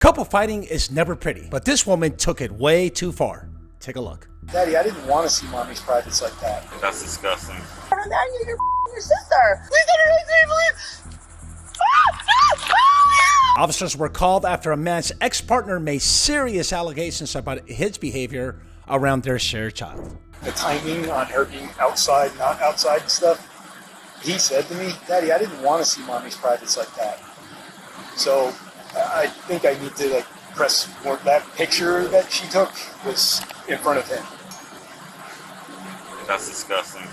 Couple fighting is never pretty, but this woman took it way too far. Take a look. Daddy, I didn't want to see mommy's privates like that. That's disgusting. Now you're your sister. Please don't believe. Officers were called after a man's ex-partner made serious allegations about his behavior around their shared child. The timing on her being outside, not outside and stuff. He said to me, Daddy, I didn't want to see mommy's privates like that. So I think I need to press more. That picture that she took was in front of him. That's disgusting.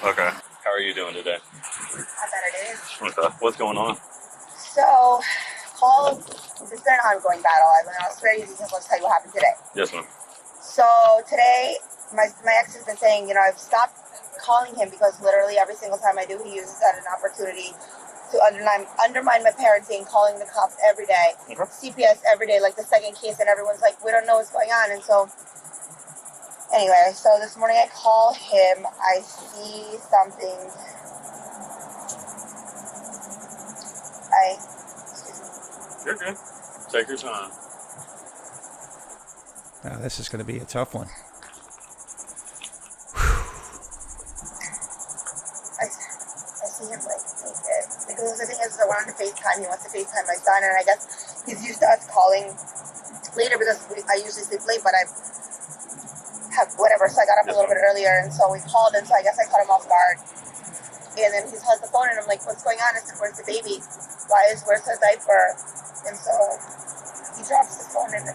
Okay. How are you doing today? How better it is. Okay. What's going on? So, called sister and I'm going battle. I was very easy because let's tell you what happened today. Yes, ma'am. So today, my ex has been saying, I've stopped calling him because literally every single time I do, he uses that as an opportunity to undermine my parenting, calling the cops every day, CPS every day, like the second case, and everyone's like, we don't know what's going on. And so, anyway, so this morning I call him, I see something, You're good. Take your time. Now, this is going to be a tough one. I see him naked. Because the thing is, I want to FaceTime. He wants to FaceTime my son, and I guess he's used to us calling later because I usually sleep late, but I have whatever. So I got up a little bit earlier, and so we called, and so I guess I caught him off guard. And then he has the phone, and I'm like, "What's going on?" I said, "Where's the baby? Where's the diaper?" And so he drops the phone, and I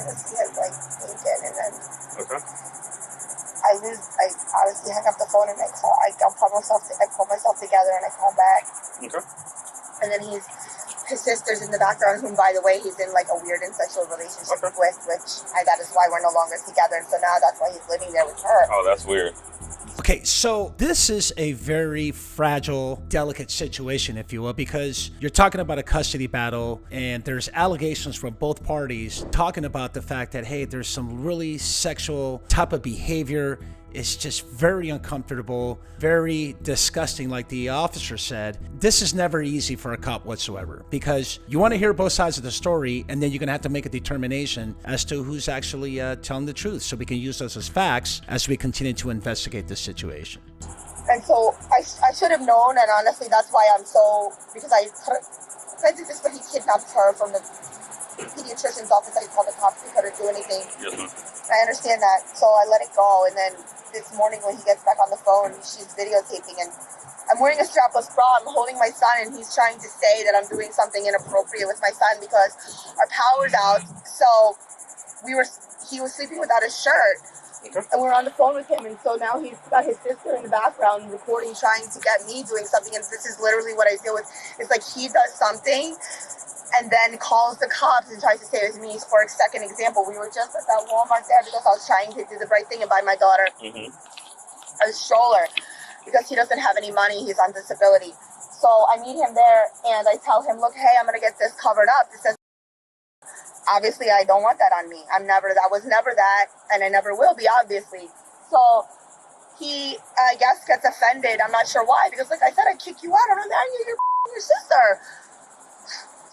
just see him naked, and then I obviously hang up the phone, and I pull myself together, and I call back. Okay. And then his sister's in the background, whom, by the way, he's in a weird incestual relationship with, that is why we're no longer together. And so now that's why he's living there with her. Oh, that's weird. Okay, so this is a very fragile, delicate situation, if you will, because you're talking about a custody battle and there's allegations from both parties talking about the fact that, hey, there's some really sexual type of behavior. It's just very uncomfortable, very disgusting, like the officer said. This is never easy for a cop whatsoever because you want to hear both sides of the story, and then you're going to have to make a determination as to who's actually telling the truth so we can use those as facts as we continue to investigate this situation. And so I should have known, and honestly, that's why because I did this, but he kidnapped her from the pediatrician's office. I called the cops, they couldn't do anything. Yes, ma'am. I understand that, so I let it go, and then this morning when he gets back on the phone, she's videotaping, and I'm wearing a strapless bra, I'm holding my son, and he's trying to say that I'm doing something inappropriate with my son because our power's out, so he was sleeping without his shirt, and we're on the phone with him, and so now he's got his sister in the background recording, trying to get me doing something, and this is literally what I deal with. It's like he does something, and then calls the cops and tries to say it was me. For a second example, we were just at that Walmart there because I was trying to do the right thing and buy my daughter a stroller because he doesn't have any money. He's on disability. So I meet him there and I tell him, look, hey, I'm going to get this covered up. It says, obviously, I don't want that on me. I was never that, and I never will be, obviously. So he, I guess, gets offended. I'm not sure why because, like I said, I kick you out. I don't know, you're your sister.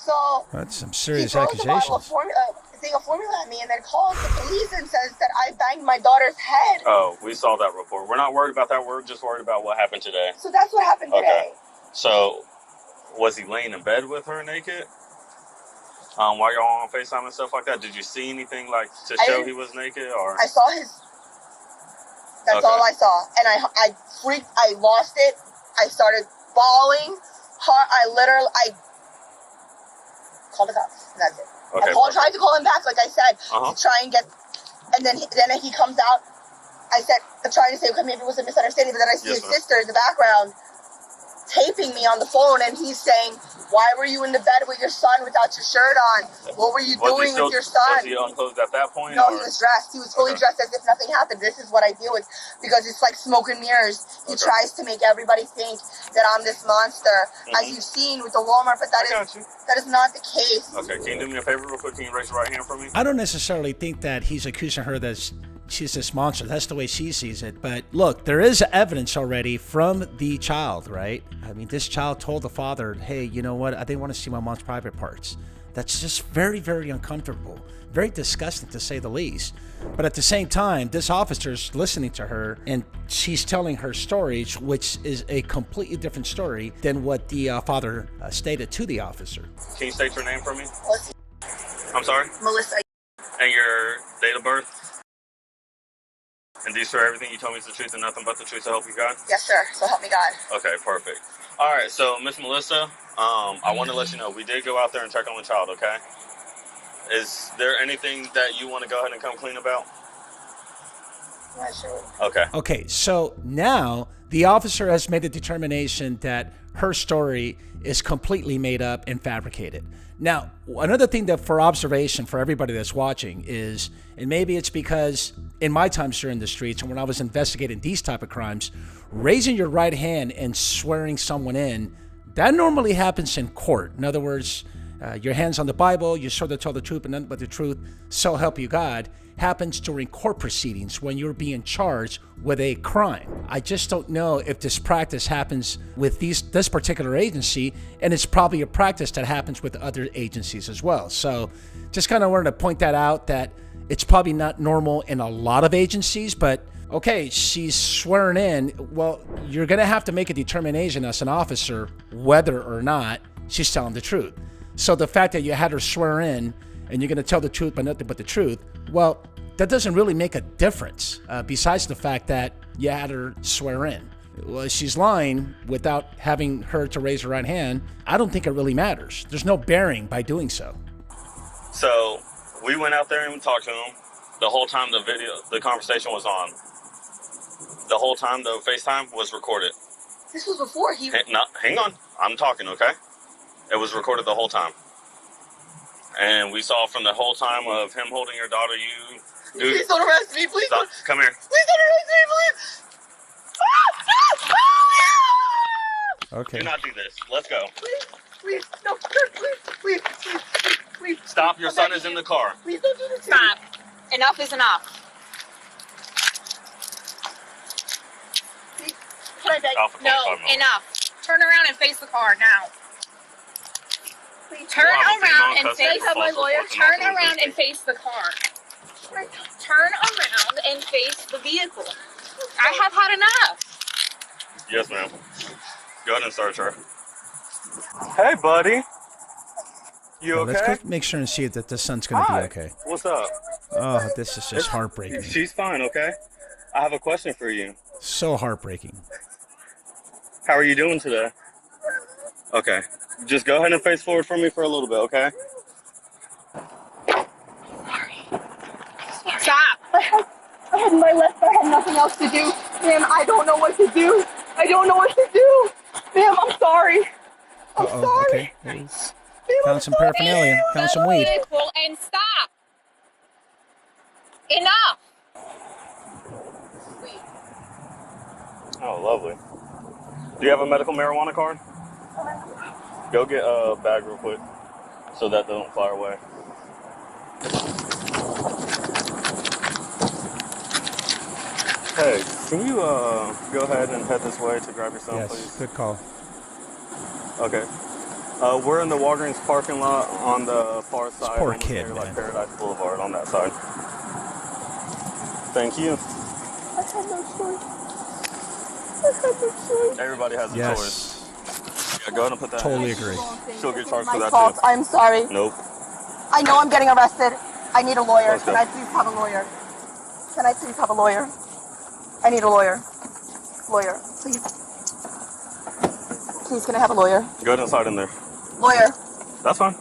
So that's some serious accusations. He throws a thing of formula at me and then calls the police and says that I banged my daughter's head. Oh, we saw that report. We're not worried about that. We're just worried about what happened today. So that's what happened today. So, was he laying in bed with her naked? While y'all on FaceTime and stuff like that? Did you see anything to show he was naked? Or I saw his... That's all I saw. And I freaked. I lost it. I started bawling. I called the cops. And that's it. Okay, I tried to call him back, like I said, to try and get... And then he comes out. I said, I'm trying to say, okay, maybe it was a misunderstanding, but then I see his sister in the background taping me on the phone, and he's saying, why were you in the bed with your son without your shirt on? What were you doing with your son? Was he unclothed at that point? No, he was dressed. He was fully dressed as if nothing happened. This is what I deal with because it's like smoke and mirrors. He tries to make everybody think that I'm this monster, as you've seen with the Walmart, but that is not the case. Okay, can you do me a favor real quick? Can you raise your right hand for me? I don't necessarily think that he's accusing her that she's this monster. That's the way she sees it. But look, there is evidence already from the child, right? I mean, this child told the father, hey, you know what? I didn't want to see my mom's private parts. That's just very, very uncomfortable, very disgusting to say the least. But at the same time, this officer's listening to her and she's telling her story, which is a completely different story than what the father stated to the officer. Can you state your name for me? Melissa. I'm sorry? Melissa. And your date of birth? And do you swear everything you told me is the truth and nothing but the truth, so help you God? Yes, sir. So help me God. Okay, perfect. All right, so Miss Melissa, I want to let you know we did go out there and check on the child, okay? Is there anything that you want to go ahead and come clean about? Yeah, sure. Okay. Okay, so now the officer has made a determination that her story is completely made up and fabricated. Now, another thing that for observation for everybody that's watching is, and maybe it's because in my times during the streets and when I was investigating these type of crimes, raising your right hand and swearing someone in, that normally happens in court. In other words, your hands on the Bible, you sort of tell the truth and nothing but the truth, so help you God, happens during court proceedings when you're being charged with a crime. I just don't know if this practice happens with this particular agency, and it's probably a practice that happens with other agencies as well. So just kind of wanted to point that out, that it's probably not normal in a lot of agencies, but okay, she's swearing in. Well, you're going to have to make a determination as an officer whether or not she's telling the truth. So the fact that you had her swear in and you're going to tell the truth but nothing but the truth, well, that doesn't really make a difference besides the fact that you had her swear in. Well, she's lying without having her to raise her right hand. I don't think it really matters. There's no bearing by doing so. So we went out there and talked to him. The whole time the conversation was on. The whole time the FaceTime was recorded. This was before he... Hang on. I'm talking, okay? It was recorded the whole time. And we saw from the whole time of him holding your daughter, you... Dude, please don't arrest me, please. Stop. Come here. Please don't arrest me, please. Okay. Do not do this. Let's go. Please, no, please. Stop. Your son is in the car. Please don't do this. Stop. Enough is enough. Please. Can I beg? No, enough. Turn around and face the car now. Please. Turn around and face my lawyer. Turn around and face the car. Turn around and face the vehicle. I have had enough. Yes, ma'am. Go ahead and search her. Hey, buddy. You okay? Let's make sure and see that the son's going to be okay. What's up? Oh, this is just heartbreaking. She's fine, okay? I have a question for you. So heartbreaking. How are you doing today? Okay. Just go ahead and face forward for me for a little bit, okay? Stop. I had my left. I had nothing else to do. Ma'am, I don't know what to do. Ma'am, I'm sorry. I'm sorry. Okay. Ma'am, Found some paraphernalia. Found some weed. Vehicle and stop. Enough. Oh, lovely. Do you have a medical marijuana card? Go get a bag real quick so that they don't fly away. Hey, can you go ahead and head this way to grab your son, Yes, please? good call. Okay. We're in the Walgreens parking lot on the far side. poor almost kid, near, man. like Paradise Boulevard on that side. Thank you. I had no choice. Everybody has a Yes, choice. Yeah, go ahead and put that. totally in. agree. She'll get charged My for that fault. too. I'm sorry. Nope. I know I'm getting arrested. I need a lawyer. Let's go. Can I please have a lawyer? Can I please have a lawyer? I need a lawyer. Lawyer, please. Please, can I have a lawyer? Go ahead and slide in there. Lawyer. That's fine.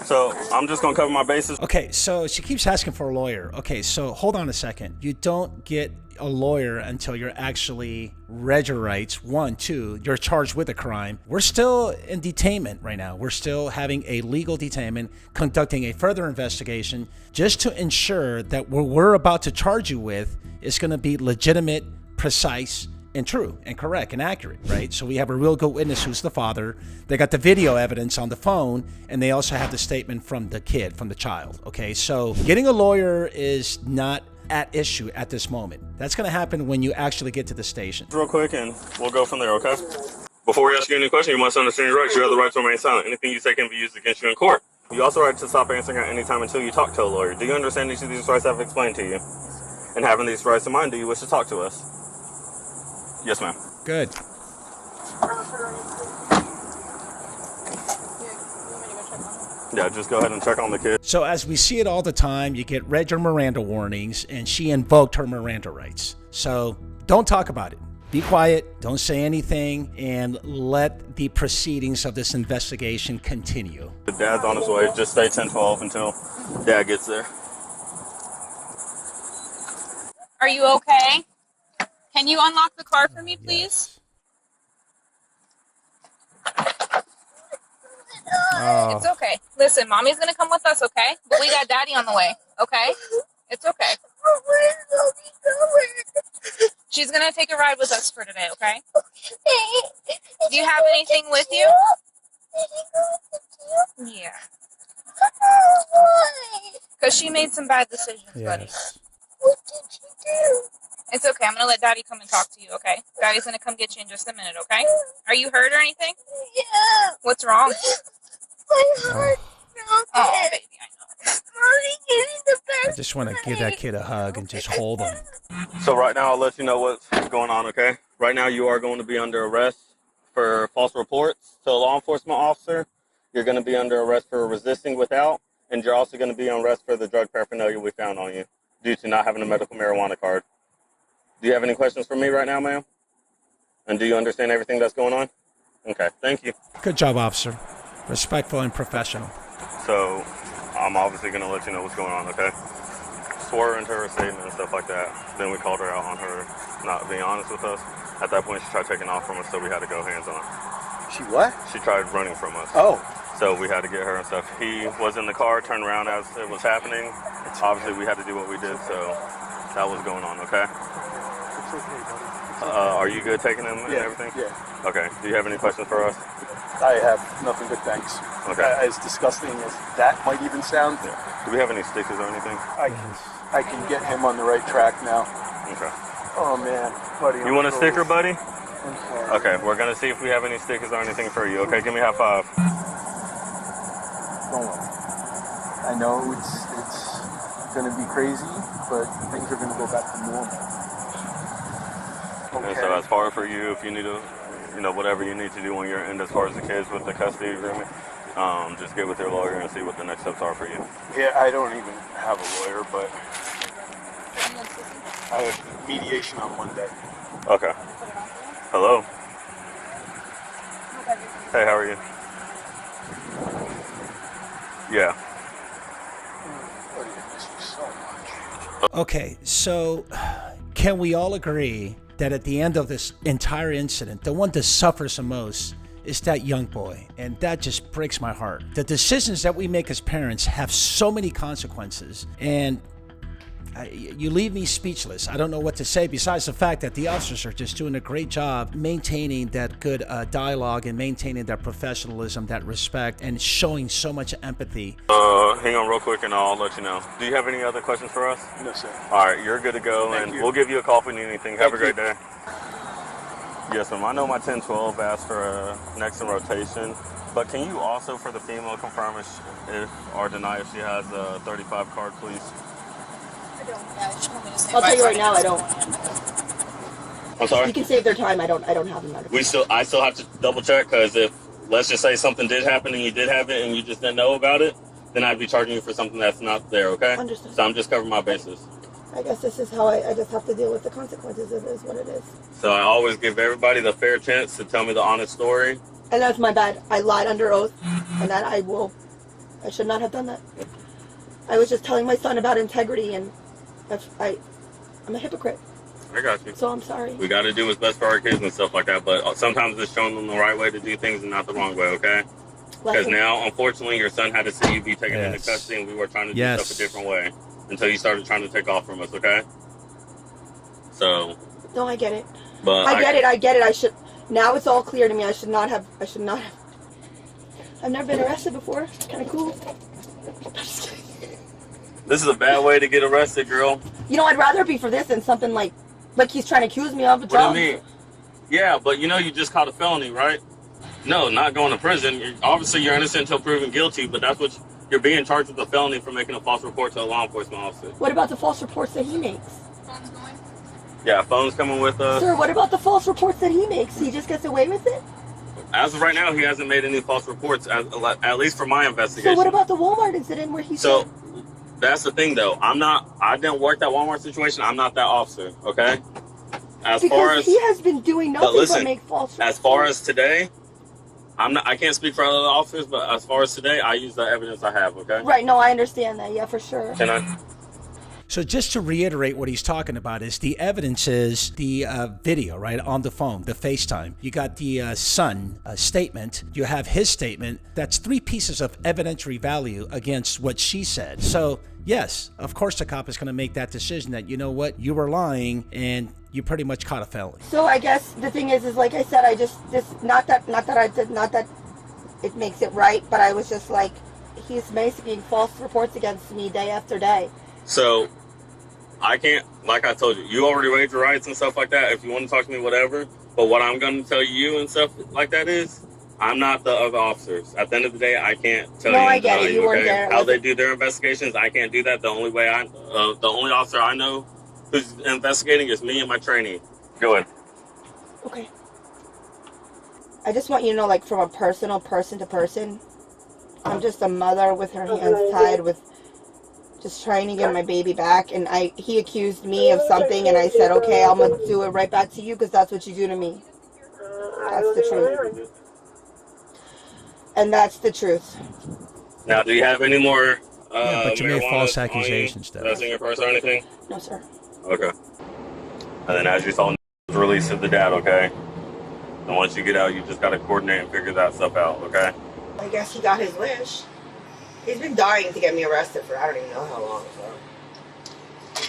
So I'm just gonna cover my bases. Okay, so she keeps asking for a lawyer. Okay, so hold on a second. You don't get a lawyer until you're actually read your rights. 1, 2, you're charged with a crime. We're still in detainment right now. We're still having a legal detainment, conducting a further investigation just to ensure that what we're about to charge you with is going to be legitimate, precise, and true and correct and accurate, right? So we have a real good witness who's the father. They got the video evidence on the phone, and they also have the statement from the kid, from the child, okay? So getting a lawyer is not at issue at this moment. That's going to happen when you actually get to the station. Real quick, and we'll go from there, okay? Before we ask you any question, you must understand your rights. You have the right to remain silent. Anything you say can be used against you in court. You also have the right to stop answering at any time until you talk to a lawyer. Do you understand each of these rights I've explained to you? And having these rights in mind, do you wish to talk to us? Yes, ma'am. Good. Yeah, just go ahead and check on the kid. So as we see it all the time, you get read your Miranda warnings, and she invoked her Miranda rights. So don't talk about it. Be quiet, don't say anything, and let the proceedings of this investigation continue. The dad's on his way. Just stay 10-12 until dad gets there. Are you okay? Can you unlock the car for me, please? Oh. It's okay. Listen, mommy's gonna come with us, okay? But we got daddy on the way, okay? It's okay. She's gonna take a ride with us for today, okay? Do you have anything with you? Yeah. Because she made some bad decisions, buddy. Yes. What did you do? It's okay. I'm gonna let daddy come and talk to you, okay? Daddy's gonna come get you in just a minute, okay? Are you hurt or anything? Yeah. What's wrong? My heart. Oh, baby, I know. Mommy, give me the best. I just want to give that kid a hug and just hold him. So right now, I'll let you know what's going on, okay? Right now, you are going to be under arrest for false reports to a law enforcement officer. You're going to be under arrest for resisting without, and you're also going to be on arrest for the drug paraphernalia we found on you due to not having a medical marijuana card. Do you have any questions for me right now, ma'am? And do you understand everything that's going on? Okay, thank you. Good job, officer. Respectful and professional. So, I'm obviously going to let you know what's going on, okay? Swore her into her statement and stuff like that. Then we called her out on her not being honest with us. At that point, she tried taking off from us, so we had to go hands-on. She what? She tried running from us. Oh. So we had to get her and stuff. He was in the car, turned around as it was happening. Obviously, we had to do what we did, so that was going on, okay? It's okay, buddy. Are you good taking him and everything? Yeah. Okay. Do you have any questions for us? I have nothing but thanks. Okay. As disgusting as that might even sound, Yeah. Do we have any stickers or anything? I can get him on the right track now. Okay. Oh man, buddy. You want a sticker, buddy? I'm sorry. Okay, we're gonna see if we have any stickers or anything for you. Okay, give me a high five. Don't worry. I know it's gonna be crazy, but things are gonna go back to normal. And so as far for you, if you need to, whatever you need to do on your end as far as the kids with the custody agreement, just get with your lawyer and see what the next steps are for you. Yeah, I don't even have a lawyer, but I have mediation on Monday. Okay. Hello. Hey, how are you? Yeah. Buddy, I miss you so much. Okay, so can we all agree that at the end of this entire incident, the one that suffers the most is that young boy? And that just breaks my heart. The decisions that we make as parents have so many consequences, and you leave me speechless. I don't know what to say besides the fact that the officers are just doing a great job maintaining that good dialogue and maintaining that professionalism, that respect, and showing so much empathy. Hang on real quick and I'll let you know. Do you have any other questions for us? No, sir. All right, you're good to go, Thank and you. we'll give you a call if we need anything. Have a great you. day. Yes, ma'am. I know my 10-12 asked for next in rotation, but can you also, for the female, confirm if or deny if she has a 35 card, please? I'll tell you right now, I don't. I'm sorry? You can save their time. I don't have them. I still have to double check, because if, let's just say something did happen and you did have it and you just didn't know about it, then I'd be charging you for something that's not there, okay? Understood. So I'm just covering my bases. I guess this is how I just have to deal with the consequences. It is what it is. So I always give everybody the fair chance to tell me the honest story. And that's my bad. I lied under oath, and that I should not have done that. I was just telling my son about integrity, and I'm a hypocrite. I got you. So I'm sorry. We got to do what's best for our kids and stuff like that, but sometimes it's showing them the right way to do things and not the wrong way, okay? Because now, unfortunately, your son had to see you be taken into custody, and we were trying to do stuff a different way until you started trying to take off from us, okay? So. No, I get it. But I get it. I should. Now it's all clear to me. I should not have. I've never been arrested before. It's kind of cool. This is a bad way to get arrested, girl. You know, I'd rather be for this than something like he's trying to accuse me of a What drug. do you mean? Yeah, but you know you just caught a felony, right? No, not going to prison. Obviously, you're innocent until proven guilty, but that's what you're being charged with, a felony for making a false report to a law enforcement officer. What about the false reports that he makes? Phone's going. Yeah, phone's coming with us. Sir, what about the false reports that he makes? He just gets away with it? As of right now, he hasn't made any false reports, at least for my investigation. So what about the Walmart incident where he said... That's the thing, though. I didn't work that Walmart situation. I'm not that officer, okay? Because he has been doing nothing but make false reports. As far as today, I can't speak for other officers, but as far as today, I use the evidence I have, okay? Right, no, I understand that, yeah, for sure. Can I? So just to reiterate what he's talking about is the evidence is the video, right, on the phone, the FaceTime. You got the son statement. You have his statement. That's 3 pieces of evidentiary value against what she said. So, yes, of course the cop is going to make that decision that, you know what, you were lying and you pretty much caught a felony. So I guess the thing is like I said, not that it makes it right, but I was just like, he's making false reports against me day after day. So, I can't, like I told you, you already waived your rights and stuff like that. If you want to talk to me, whatever. But what I'm going to tell you and stuff like that is, I'm not the other officers. At the end of the day, I can't tell you. No, I get it. You weren't there. How they do their investigations, I can't do that. The only officer I know who's investigating is me and my trainee. Go ahead. Okay. I just want you to know, like, from a personal person to person, I'm just a mother with her hands tied with just trying to get my baby back, and he accused me of something, and I said, okay, I'm gonna do it right back to you because that's what you do to me. That's the truth. And that's the truth. Now, do you have any more but you made false accusations, though. That's in your purse or anything? No, sir. Okay. And then as you saw, release to the dad, okay? And once you get out, you just gotta coordinate and figure that stuff out, okay? I guess he got his wish. He's been dying to get me arrested for I don't even know how long, so.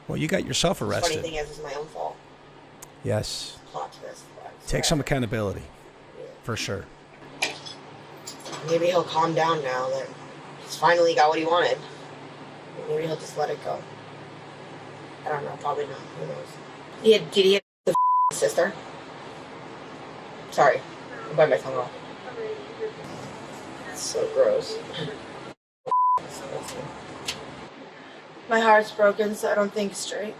Well, you got yourself arrested. The funny thing is, it's my own fault. Yes. Plot twist. Take some accountability, for sure. Maybe he'll calm down now that he's finally got what he wanted. Maybe he'll just let it go. I don't know. Probably not. Who knows? Did he hit the sister? Sorry. I bite my tongue off. It's so gross. My heart's broken, so I don't think straight.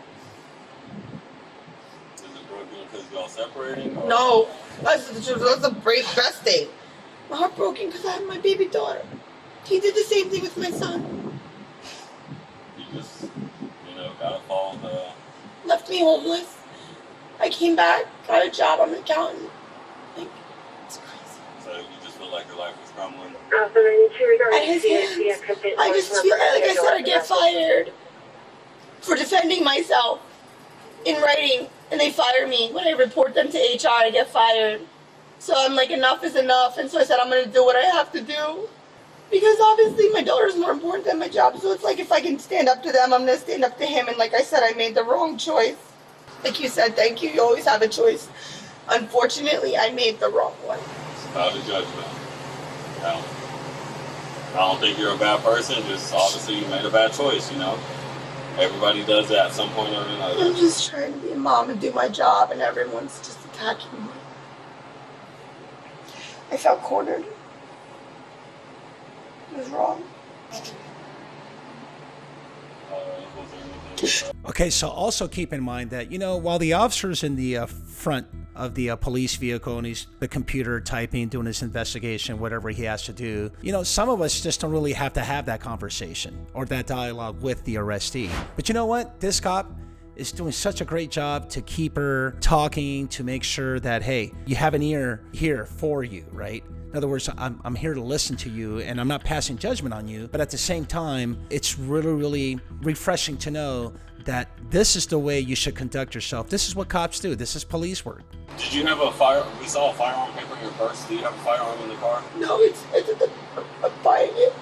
Is it broken because y'all separating? Or? No. That's the best thing. My heart broken because I have my baby daughter. He did the same thing with my son. You just, gotta follow the... Left me homeless. I came back, got a job, I'm an accountant. Like, it's crazy. So you just feel like your life is crumbling? At his hands. I just feel like I said, I get fired for defending myself in writing, and they fire me. When I report them to HR, I get fired. So I'm like, enough is enough, and so I said, I'm going to do what I have to do. Because obviously my daughter's more important than my job, so it's like if I can stand up to them, I'm going to stand up to him, and like I said, I made the wrong choice. Like you said, thank you, you always have a choice. Unfortunately, I made the wrong one. It's about a judgment. I don't think you're a bad person, just obviously you made a bad choice, Everybody does that at some point or another. I'm just trying to be a mom and do my job, and everyone's just attacking me. I felt cornered. It was wrong. Okay, so also keep in mind that, while the officer's in the front of the police vehicle and he's the computer typing, doing his investigation, whatever he has to do, some of us just don't really have to have that conversation or that dialogue with the arrestee. But you know what? This cop is doing such a great job to keep her talking, to make sure that, hey, you have an ear here for you, right? In other words, I'm here to listen to you, and I'm not passing judgment on you, but at the same time, it's really, really refreshing to know that this is the way you should conduct yourself. This is what cops do. This is police work. Did you have we saw a firearm paper in your purse. Do you have a firearm in the car? No, I'm buying it.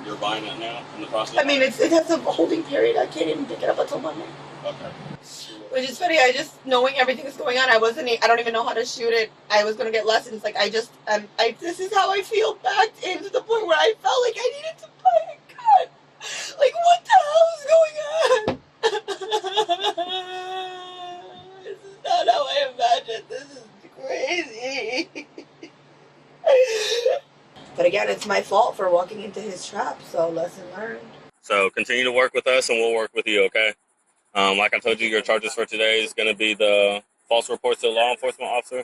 You're buying it now in the process? I mean, it has a holding period. I can't even pick it up until Monday. Okay. Which is funny, knowing everything that's going on, I don't even know how to shoot it. I was going to get lessons. Like, this is how I feel backed into the point where I felt like I needed to buy a gun. Like, what the hell is going on? it's my fault for walking into his trap. So lesson learned. So continue to work with us, and we'll work with you, okay? Like I told you, your charges for today is going to be the false report to a law enforcement officer,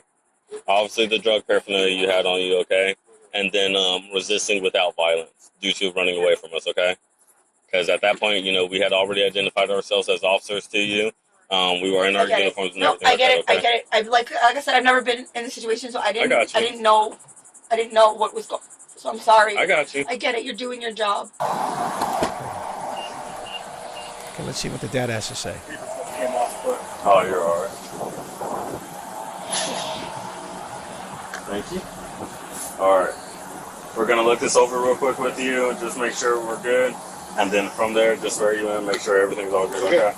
obviously the drug paraphernalia you had on you, okay? And then resisting without violence due to running away from us, okay? Because at that point, you know, we had already identified ourselves as officers to you. We were in our uniforms and everything. I get like that, it. okay? I get it. I've like I said, I've never been in this situation, so I didn't know what was going. So I'm sorry. I got you. I get it. You're doing your job. Okay, let's see what the dad has to say. Oh, you're all right. Thank you. All right. We're going to look this over real quick with you and just make sure we're good. And then from there, just swear you in, make sure everything's all good, okay?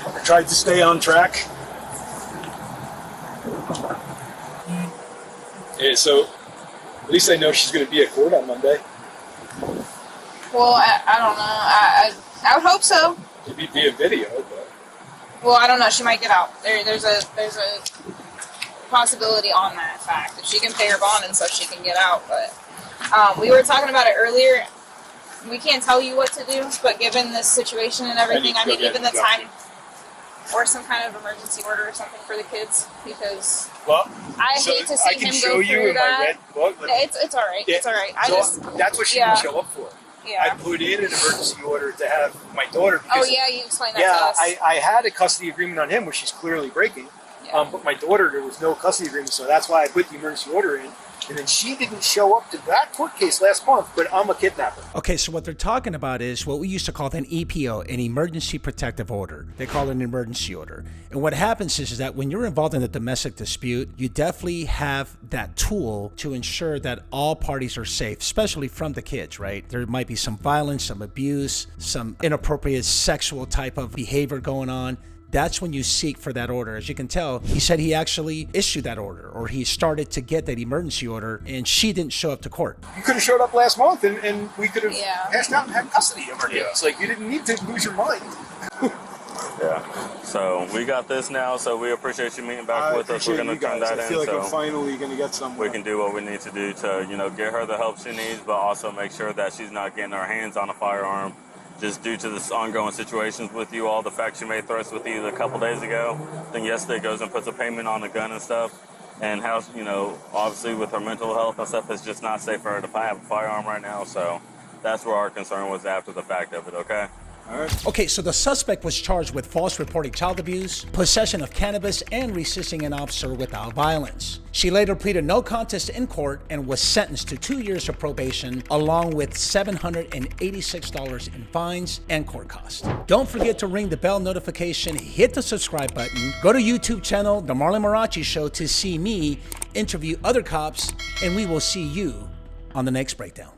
I tried to stay on track. Yeah, so at least I know she's going to be at court on Monday. Well, I don't know. I would hope so. It'd be via video, but Well, I don't know. She might get out. There's a possibility on that fact. If she can pay her bond and stuff, she can get out. But we were talking about it earlier. We can't tell you what to do, but given this situation and everything, I mean, given the time, or some kind of emergency order or something for the kids, because I hate to see him go through that. My red book. It's all right. Yeah, It's all right. that's what she didn't show up for. Yeah. I put in an emergency order to have my daughter. Because, you explained that to us. I had a custody agreement on him, which she's clearly breaking. Yeah. But my daughter, there was no custody agreement, so that's why I put the emergency order in. And then she didn't show up to that court case last month, but I'm a kidnapper. Okay, so what they're talking about is what we used to call an EPO, an emergency protective order. They call it an emergency order. And what happens is that when you're involved in a domestic dispute, you definitely have that tool to ensure that all parties are safe, especially from the kids, right? There might be some violence, some abuse, some inappropriate sexual type of behavior going on. That's when you seek for that order. As you can tell, he said he actually issued that order, or he started to get that emergency order, and she didn't show up to court. You could have showed up last month, and we could have hashed out and had custody of her. Yeah. It's like you didn't need to lose your mind. Yeah. So we got this now, so we appreciate you meeting back with us. We're going to turn that in. I feel like so I'm finally going to get somewhere. we can do what we need to do to, you know, get her the help she needs, but also make sure that she's not getting her hands on a firearm just due to this ongoing situations with you all. The fact she made threats with you a couple days ago, then yesterday goes and puts a payment on the gun and stuff, and how, you know, obviously with her mental health and stuff, it's just not safe for her to have a firearm right now. So that's where our concern was after the fact of it, okay? All right. Okay, so the suspect was charged with false reporting child abuse, possession of cannabis, and resisting an officer without violence. She later pleaded no contest in court and was sentenced to 2 years of probation, along with $786 in fines and court costs. Don't forget to ring the bell notification, hit the subscribe button, go to YouTube channel, The Marlon Marrache Show, to see me interview other cops, and we will see you on the next breakdown.